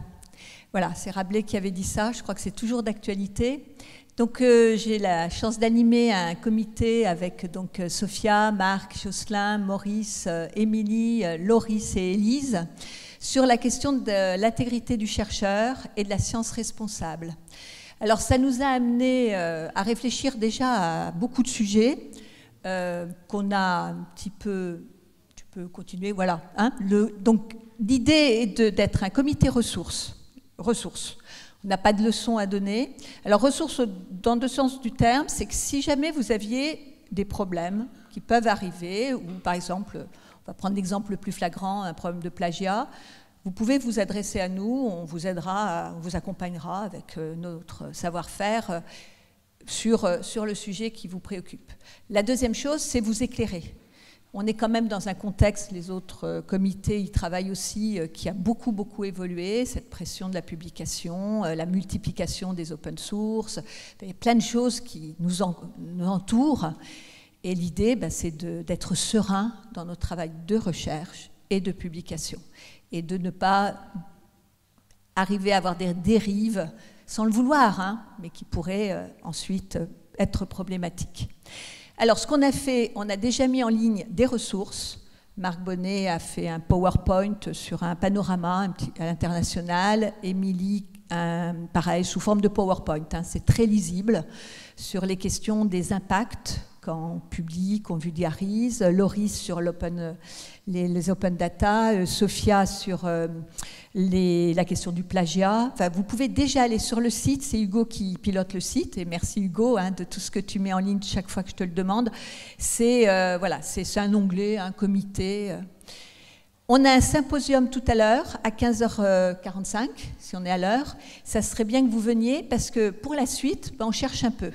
Voilà, c'est Rabelais qui avait dit ça, je crois que c'est toujours d'actualité. Donc j'ai la chance d'animer un comité avec donc Sophia, Marc, Jocelyn, Maurice, Émilie, Loris et Élise sur la question de l'intégrité du chercheur et de la science responsable. Alors ça nous a amené à réfléchir déjà à beaucoup de sujets qu'on a un petit peu... Tu peux continuer, voilà. Hein, donc l'idée est d'être un comité ressources. On n'a pas de leçons à donner. Alors ressources dans deux sens du terme, c'est que si jamais vous aviez des problèmes qui peuvent arriver, ou par exemple, on va prendre l'exemple le plus flagrant, un problème de plagiat, vous pouvez vous adresser à nous, on vous aidera, on vous accompagnera avec notre savoir-faire sur le sujet qui vous préoccupe. La deuxième chose, c'est vous éclairer. On est quand même dans un contexte, les autres comités y travaillent aussi, qui a beaucoup évolué, cette pression de la publication, la multiplication des open source, il y a plein de choses qui nous entourent. Et l'idée, c'est d'être serein dans notre travail de recherche et de publication. Et de ne pas arriver à avoir des dérives, sans le vouloir, hein, mais qui pourraient ensuite être problématiques. Alors, ce qu'on a fait, on a déjà mis en ligne des ressources. Marc Bonnet a fait un PowerPoint sur un panorama à l'international. Émilie, pareil, sous forme de PowerPoint. Hein, c'est très lisible sur les questions des impacts quand on publie, qu'on vulgarise. Loris sur les open data. Sophia sur la question du plagiat. Enfin, vous pouvez déjà aller sur le site. C'est Hugo qui pilote le site. Et merci Hugo de tout ce que tu mets en ligne chaque fois que je te le demande. C'est voilà, c'est un onglet, un comité. On a un symposium tout à l'heure à 15h45, si on est à l'heure. Ça serait bien que vous veniez parce que pour la suite, on cherche un peu.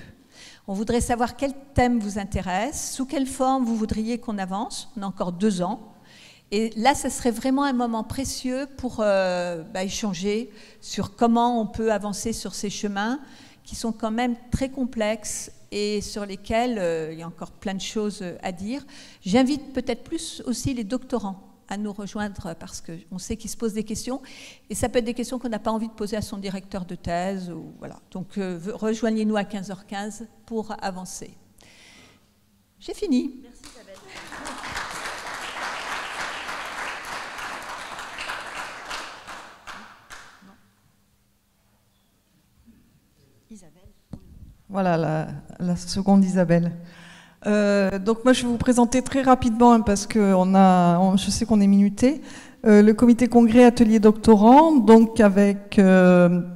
On voudrait savoir quel thème vous intéresse, sous quelle forme vous voudriez qu'on avance. On a encore 2 ans. Et là, ça serait vraiment un moment précieux pour échanger sur comment on peut avancer sur ces chemins qui sont quand même très complexes et sur lesquels il y a encore plein de choses à dire. J'invite peut-être plus aussi les doctorants à nous rejoindre parce qu'on sait qu'ils se posent des questions et ça peut être des questions qu'on n'a pas envie de poser à son directeur de thèse. Ou, voilà. Donc rejoignez-nous à 15h15 pour avancer. J'ai fini. Merci Isabelle. Voilà la seconde Isabelle. Donc moi je vais vous présenter très rapidement parce que je sais qu'on est minuté. Le comité congrès atelier doctorant, donc avec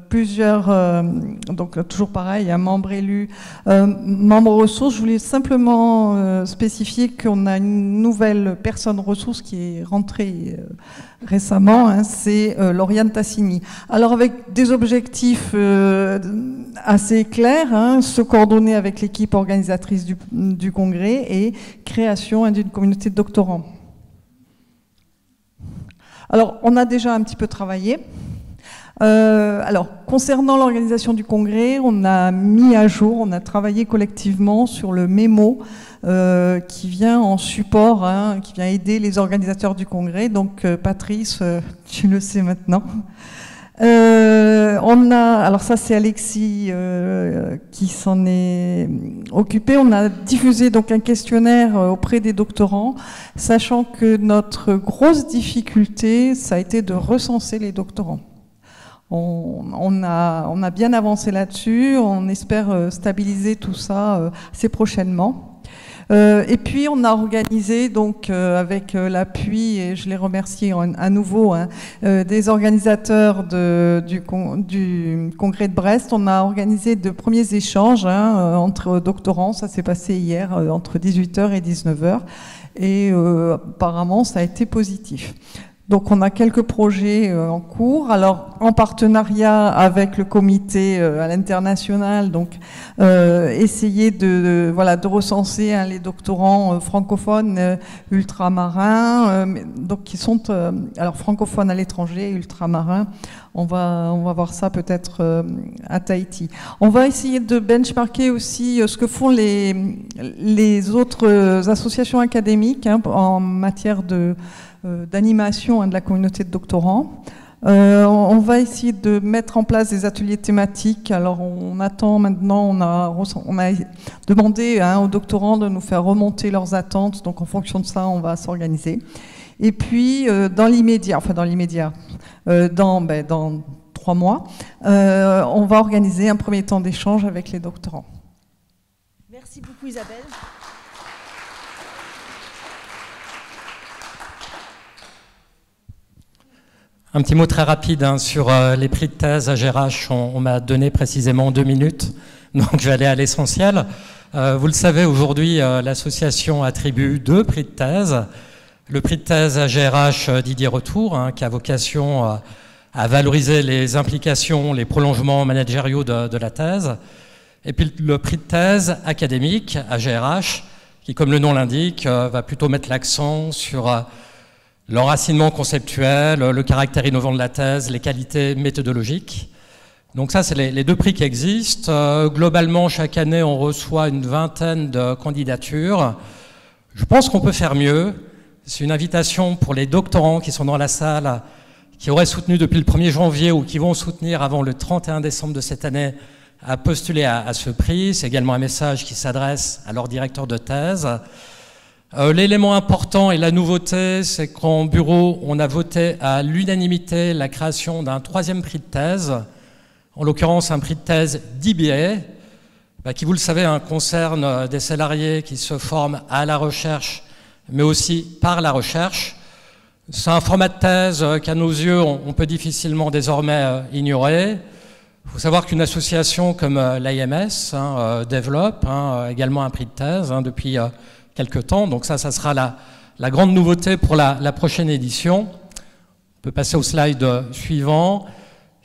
plusieurs, donc toujours pareil, un membre élu, membre ressources. Je voulais simplement spécifier qu'on a une nouvelle personne ressource qui est rentrée récemment, hein, c'est Lauriane Tassini. Alors avec des objectifs assez clairs, hein, se coordonner avec l'équipe organisatrice du congrès et création d'une communauté de doctorants. Alors, on a déjà un petit peu travaillé. Alors, concernant l'organisation du congrès, on a mis à jour, on a travaillé collectivement sur le mémo qui vient en support, hein, qui vient aider les organisateurs du congrès. Donc, Patrice, tu le sais maintenant. Alors ça c'est Alexis qui s'en est occupé. On a diffusé donc un questionnaire auprès des doctorants, sachant que notre grosse difficulté, ça a été de recenser les doctorants. On a bien avancé là-dessus, on espère stabiliser tout ça assez prochainement. Et puis on a organisé donc avec l'appui, et je les remercie à nouveau, hein, des organisateurs du congrès de Brest, on a organisé de premiers échanges entre doctorants, ça s'est passé hier entre 18h et 19h, et apparemment ça a été positif. Donc on a quelques projets en cours, alors en partenariat avec le comité à l'international, donc essayer de recenser les doctorants francophones ultramarins, donc qui sont alors francophones à l'étranger, ultramarins. On va voir ça peut-être à Tahiti. On va essayer de benchmarker aussi ce que font les autres associations académiques en matière d'animation de la communauté de doctorants. On va essayer de mettre en place des ateliers thématiques. Alors on attend maintenant, on a demandé aux doctorants de nous faire remonter leurs attentes, donc en fonction de ça on va s'organiser. Et puis dans l'immédiat, dans 3 mois, on va organiser un premier temps d'échange avec les doctorants. Merci beaucoup Isabelle. Un petit mot très rapide sur les prix de thèse à GRH. On m'a donné précisément 2 minutes, donc je vais aller à l'essentiel. Vous le savez, aujourd'hui, l'association attribue 2 prix de thèse. Le prix de thèse à GRH Didier Retour, qui a vocation à valoriser les implications, les prolongements managériaux de la thèse. Et puis le prix de thèse académique à GRH, qui, comme le nom l'indique, va plutôt mettre l'accent sur l'enracinement conceptuel, le caractère innovant de la thèse, les qualités méthodologiques. Donc ça, c'est les 2 prix qui existent. Globalement, chaque année, on reçoit une 20aine de candidatures. Je pense qu'on peut faire mieux. C'est une invitation pour les doctorants qui sont dans la salle, qui auraient soutenu depuis le 1er janvier ou qui vont soutenir avant le 31 décembre de cette année, à postuler à ce prix. C'est également un message qui s'adresse à leur directeur de thèse. L'élément important et la nouveauté, c'est qu'en bureau, on a voté à l'unanimité la création d'un 3e prix de thèse, en l'occurrence un prix de thèse d'IBA, qui, vous le savez, concerne des salariés qui se forment à la recherche, mais aussi par la recherche. C'est un format de thèse qu'à nos yeux, on peut difficilement désormais ignorer. Il faut savoir qu'une association comme l'IMS développe également un prix de thèse depuis quelques temps. Donc ça sera la grande nouveauté pour la prochaine édition. On peut passer au slide suivant.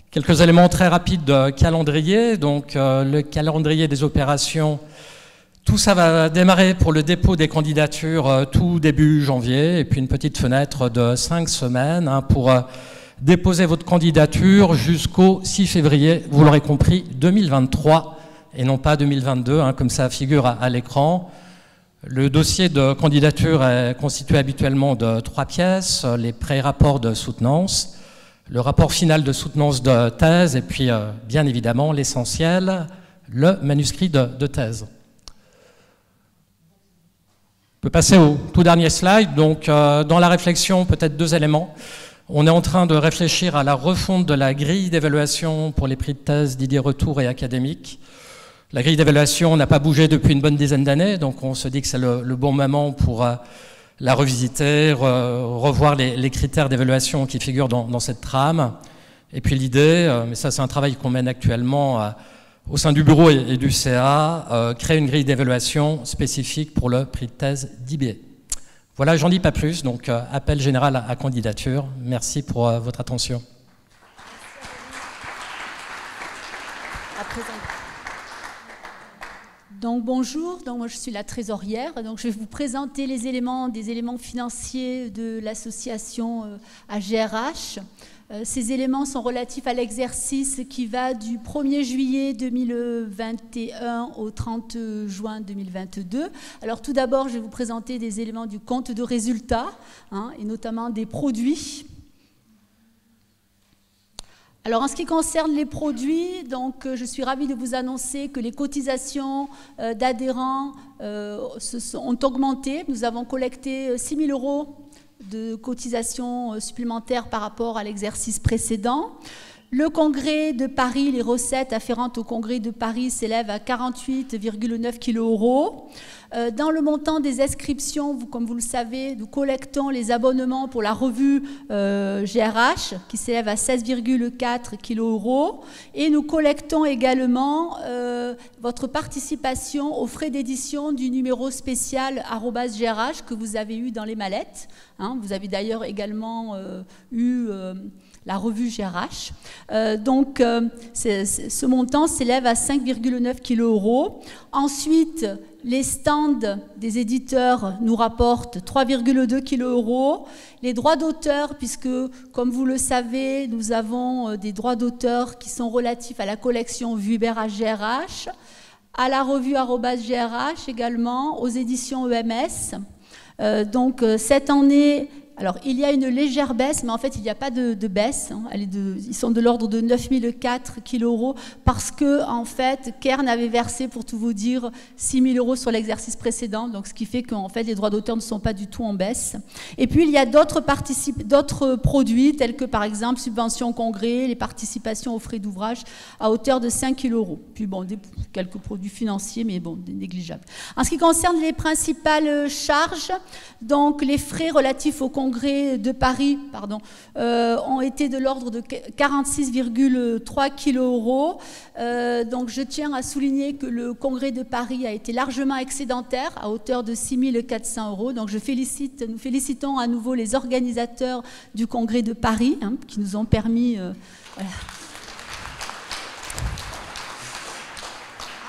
Quelques éléments très rapides de calendrier. Donc le calendrier des opérations, tout ça va démarrer pour le dépôt des candidatures tout début janvier, et puis une petite fenêtre de 5 semaines pour déposer votre candidature jusqu'au 6 février, vous l'aurez compris, 2023, et non pas 2022, comme ça figure à l'écran. Le dossier de candidature est constitué habituellement de 3 pièces, les pré-rapports de soutenance, le rapport final de soutenance de thèse, et puis bien évidemment l'essentiel, le manuscrit de thèse. On peut passer au tout dernier slide. Donc, dans la réflexion, peut-être 2 éléments. On est en train de réfléchir à la refonte de la grille d'évaluation pour les prix de thèse Didier Retour et académiques. La grille d'évaluation n'a pas bougé depuis une bonne dizaine d'années, donc on se dit que c'est le bon moment pour la revisiter, revoir les critères d'évaluation qui figurent dans cette trame. Et puis l'idée, mais ça c'est un travail qu'on mène actuellement au sein du bureau et du CA, créer une grille d'évaluation spécifique pour le prix de thèse d'IBA. Voilà, j'en dis pas plus, donc appel général à candidature. Merci pour votre attention. À présent. Donc bonjour, donc moi je suis la trésorière, donc je vais vous présenter des éléments financiers de l'association AGRH. Ces éléments sont relatifs à l'exercice qui va du 1er juillet 2021 au 30 juin 2022. Alors tout d'abord, je vais vous présenter des éléments du compte de résultat, et notamment des produits. Alors en ce qui concerne les produits, donc, je suis ravie de vous annoncer que les cotisations d'adhérents ont augmenté. Nous avons collecté 6 000 € de cotisations supplémentaires par rapport à l'exercice précédent. Le congrès de Paris, les recettes afférentes au congrès de Paris s'élèvent à 48,9 kg. Dans le montant des inscriptions, comme vous le savez, nous collectons les abonnements pour la revue GRH qui s'élève à 16,4 kg. Et nous collectons également votre participation aux frais d'édition du numéro spécial @GRH que vous avez eu dans les mallettes. Vous avez d'ailleurs également eu la revue GRH. Ce montant s'élève à 5,9 kg. Ensuite, les stands des éditeurs nous rapportent 3,2 kg. Les droits d'auteur, puisque, comme vous le savez, nous avons des droits d'auteur qui sont relatifs à la collection Vuibert à GRH, à la revue @GRH également, aux éditions EMS. Cette année, alors il y a une légère baisse, mais en fait il n'y a pas de baisse. Ils sont de l'ordre de 9 004 kg parce que en fait Kern avait versé, pour tout vous dire, 6 000 € sur l'exercice précédent, donc ce qui fait qu'en fait les droits d'auteur ne sont pas du tout en baisse. Et puis il y a d'autres produits tels que par exemple subventions congrès, les participations aux frais d'ouvrage à hauteur de 5 kg. Puis bon, quelques produits financiers, mais bon, négligeables. En ce qui concerne les principales charges, donc les frais relatifs au congrès de Paris ont été de l'ordre de 46,3 kg. Donc je tiens à souligner que le congrès de Paris a été largement excédentaire à hauteur de 6 400 €. Donc nous félicitons à nouveau les organisateurs du congrès de Paris qui nous ont permis... voilà.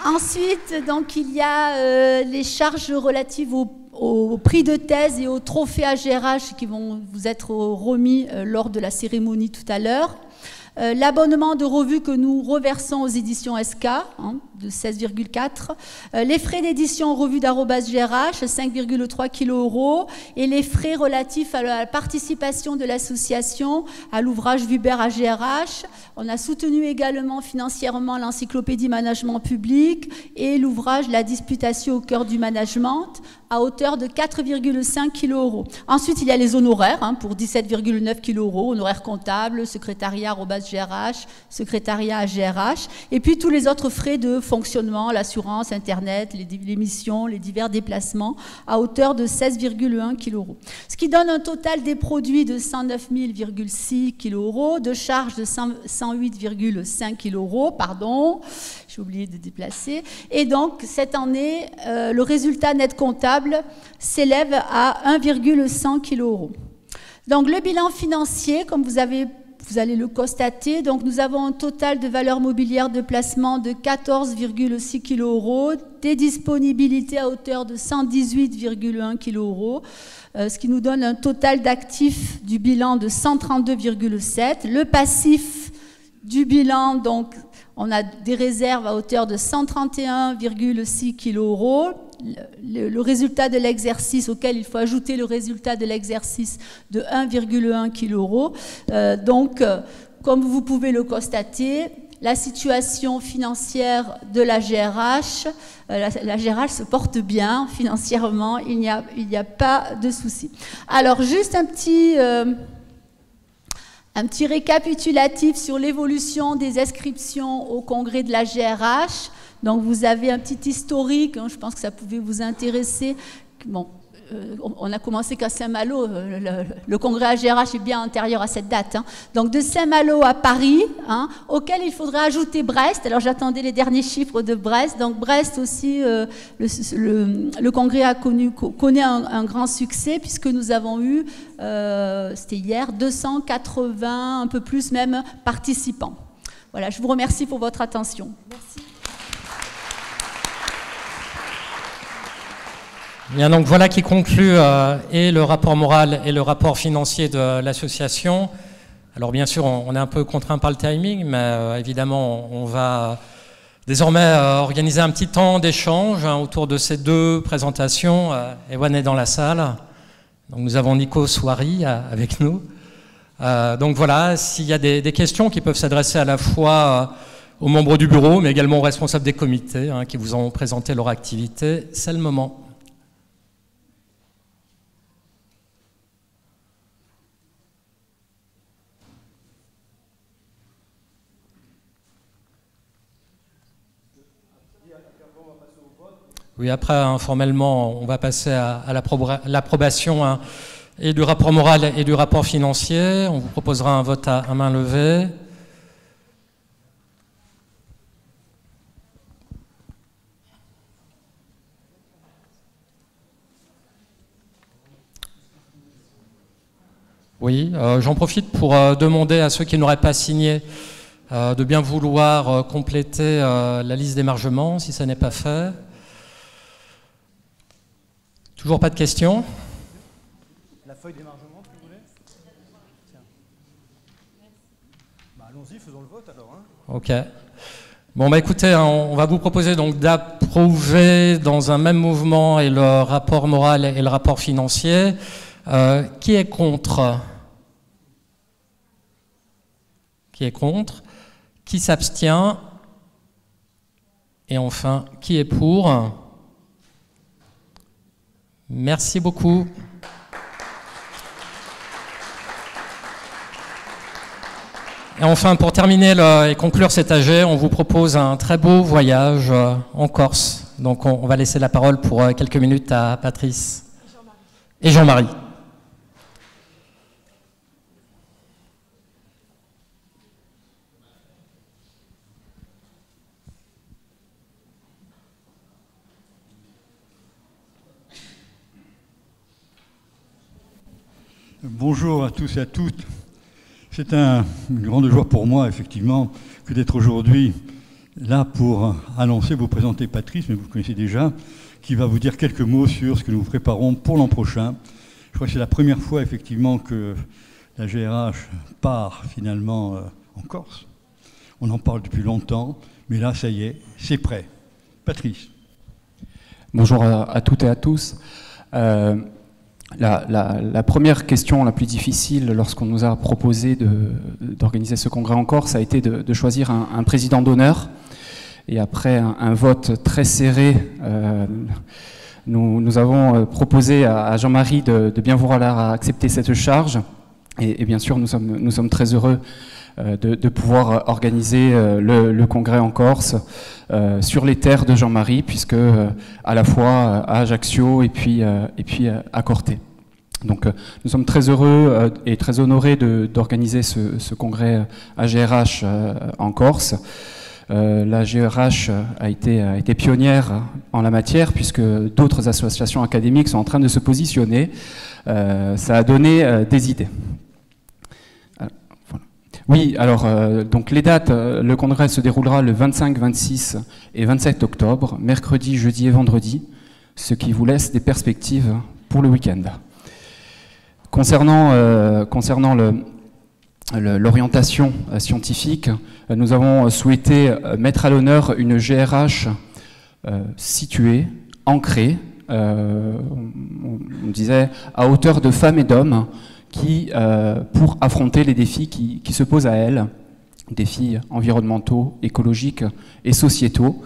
Ensuite, donc, il y a les charges relatives au prix de thèse et au trophée AGRH qui vont vous être remis lors de la cérémonie tout à l'heure. L'abonnement de revue que nous reversons aux éditions SK, de 16,4. Les frais d'édition revue @GRH, 5,3 kg. Et les frais relatifs à la participation de l'association à l'ouvrage Vuibert à GRH. On a soutenu également financièrement l'encyclopédie management public et l'ouvrage La disputation au cœur du management à hauteur de 4,5 kg. Ensuite, il y a les honoraires pour 17,9 kg, honoraires comptables, secrétariat @GRH, secrétariat à GRH, et puis tous les autres frais de fonctionnement, l'assurance, Internet, les missions, les divers déplacements, à hauteur de 16,1 kg. Ce qui donne un total des produits de 109,6 kg, de charges de 108,5 kg, pardon, j'ai oublié de déplacer. Et donc, cette année, le résultat net comptable s'élève à 1,100 kg. Donc, le bilan financier, comme vous allez le constater, donc nous avons un total de valeur mobilière de placement de 14,6 kg, des disponibilités à hauteur de 118,1 kg, ce qui nous donne un total d'actifs du bilan de 132,7. Le passif du bilan, donc, on a des réserves à hauteur de 131,6 kg. Le résultat de l'exercice auquel il faut ajouter le résultat de l'exercice de 1,1 kg. Comme vous pouvez le constater, la situation financière de la GRH, la GRH se porte bien financièrement, il n'y a pas de souci. Alors, juste un petit récapitulatif sur l'évolution des inscriptions au congrès de la GRH. Donc vous avez un petit historique, je pense que ça pouvait vous intéresser. Bon, on a commencé qu'à Saint-Malo, le congrès à GRH est bien antérieur à cette date. Donc de Saint-Malo à Paris, auquel il faudrait ajouter Brest. Alors j'attendais les derniers chiffres de Brest. Donc Brest aussi, le congrès connaît un grand succès puisque nous avons eu, c'était hier, 280, un peu plus même, participants. Voilà, je vous remercie pour votre attention. Merci. Bien, donc voilà qui conclut et le rapport moral et le rapport financier de l'association. Alors bien sûr, on est un peu contraint par le timing, mais évidemment, on va désormais organiser un petit temps d'échange autour de ces deux présentations. Ewan est dans la salle. Donc nous avons Nico Souari avec nous. Donc voilà, s'il y a des questions qui peuvent s'adresser à la fois aux membres du bureau, mais également aux responsables des comités qui vous ont présenté leur activité, c'est le moment. Oui, après, formellement, on va passer à l'approbation et du rapport moral et du rapport financier. On vous proposera un vote à main levée. Oui, j'en profite pour demander à ceux qui n'auraient pas signé de bien vouloir compléter la liste d'émargement, si ça n'est pas fait. Toujours pas de questions? La feuille d'émargement, si vous voulez. Tiens. Bah, allons-y, faisons le vote alors. Ok. Bon, bah écoutez, on va vous proposer donc d'approuver dans un même mouvement et le rapport moral et le rapport financier. Qui est contre? Qui est contre? Qui s'abstient? Et enfin, qui est pour? Merci beaucoup. Et enfin, pour terminer et conclure cet AG, on vous propose un très beau voyage en Corse. Donc on va laisser la parole pour quelques minutes à Patrice et Jean-Marie. Bonjour à tous et à toutes. C'est une grande joie pour moi, effectivement, que d'être aujourd'hui là pour annoncer, vous présenter Patrice, mais vous le connaissez déjà, qui va vous dire quelques mots sur ce que nous préparons pour l'an prochain. Je crois que c'est la première fois, effectivement, que la GRH part finalement en Corse. On en parle depuis longtemps, mais là, ça y est, c'est prêt. Patrice. Bonjour à toutes et à tous. La première question la plus difficile lorsqu'on nous a proposé d'organiser ce congrès en Corse a été de choisir un président d'honneur. Et après un vote très serré, nous avons proposé à Jean-Marie de bien vouloir accepter cette charge. Et bien sûr, nous sommes très heureux de pouvoir organiser le congrès en Corse sur les terres de Jean-Marie, puisque à la fois à Ajaccio et puis à Corté. Donc nous sommes très heureux et très honorés d'organiser ce congrès AGRH en Corse. La GRH a été pionnière en la matière, puisque d'autres associations académiques sont en train de se positionner. Ça a donné des idées. Oui, alors, donc les dates, le congrès se déroulera le 25, 26 et 27 octobre, mercredi, jeudi et vendredi, ce qui vous laisse des perspectives pour le week-end. Concernant l'orientation scientifique, nous avons souhaité mettre à l'honneur une GRH située, ancrée, on disait à hauteur de femmes et d'hommes, qui, pour affronter les défis qui se posent à elles, défis environnementaux, écologiques et sociétaux.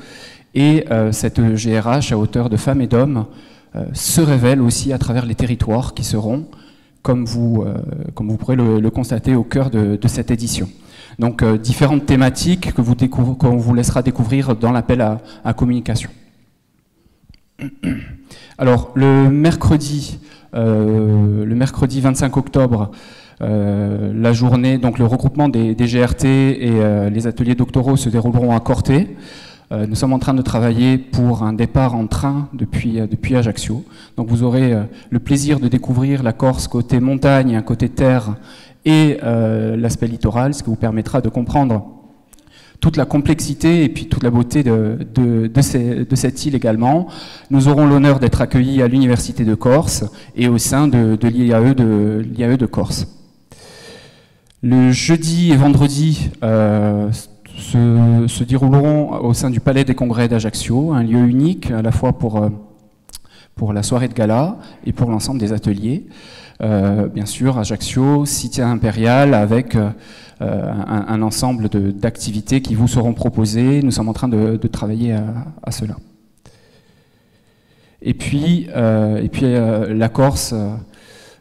Et cette GRH à hauteur de femmes et d'hommes se révèle aussi à travers les territoires qui seront, comme vous pourrez le constater, au cœur de cette édition. Donc différentes thématiques qu'on vous laissera découvrir dans l'appel à communication. Alors le mercredi 25 octobre, la journée, donc le regroupement des GRT et les ateliers doctoraux se dérouleront à Corté. Nous sommes en train de travailler pour un départ en train depuis Ajaccio. Donc vous aurez le plaisir de découvrir la Corse côté montagne, côté terre et l'aspect littoral, ce qui vous permettra de comprendre toute la complexité et puis toute la beauté de cette île également. Nous aurons l'honneur d'être accueillis à l'Université de Corse et au sein de l'IAE de Corse. Le jeudi et vendredi se dérouleront au sein du Palais des Congrès d'Ajaccio, un lieu unique à la fois pour la soirée de gala et pour l'ensemble des ateliers. Bien sûr, Ajaccio, Cité impériale, avec un ensemble d'activités qui vous seront proposées. Nous sommes en train de travailler à cela. Et puis la Corse,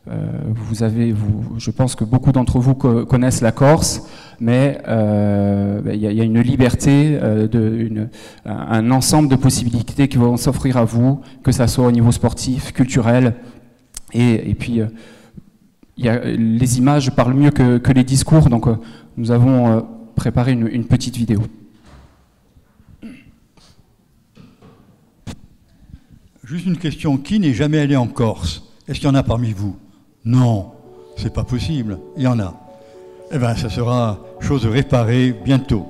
je pense que beaucoup d'entre vous connaissent la Corse, mais il y a une liberté, un ensemble de possibilités qui vont s'offrir à vous, que ça soit au niveau sportif, culturel, et puis les images parlent mieux que les discours, donc nous avons préparé une petite vidéo. Juste une question, qui n'est jamais allé en Corse? Est-ce qu'il y en a parmi vous? Non, c'est pas possible, il y en a. Eh bien, ça sera chose réparée bientôt.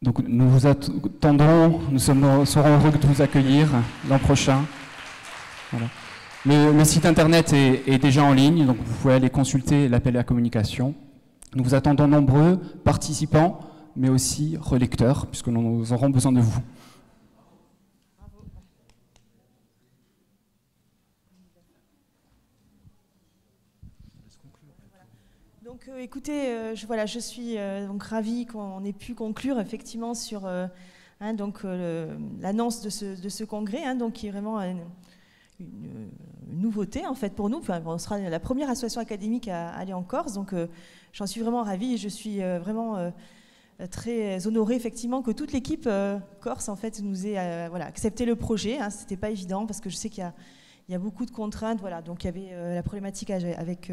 Donc nous vous attendons, nous serons heureux de vous accueillir l'an prochain. Voilà. Le site internet est déjà en ligne, donc vous pouvez aller consulter l'appel à la communication. Nous vous attendons nombreux, participants, mais aussi relecteurs, puisque nous aurons besoin de vous. Donc écoutez, je suis donc ravie qu'on ait pu conclure effectivement sur l'annonce de ce congrès, donc qui est vraiment une nouveauté en fait pour nous. Enfin, on sera la première association académique à aller en Corse, donc j'en suis vraiment ravie et je suis vraiment très honorée effectivement que toute l'équipe corse en fait nous ait accepté le projet. C'était pas évident parce que je sais qu'il y a beaucoup de contraintes, voilà. Donc il y avait la problématique avec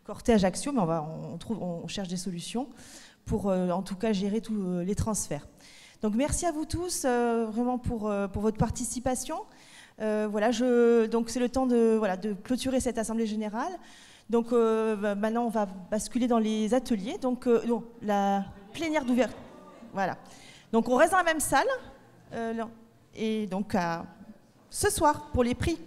Corté Ajaccio, mais on cherche des solutions pour en tout cas gérer tous les transferts. Donc merci à vous tous vraiment pour votre participation. Donc c'est le temps de clôturer cette assemblée générale. Donc maintenant on va basculer dans les ateliers. Donc la plénière d'ouverture. Voilà. Donc on reste dans la même salle et donc ce soir pour les prix.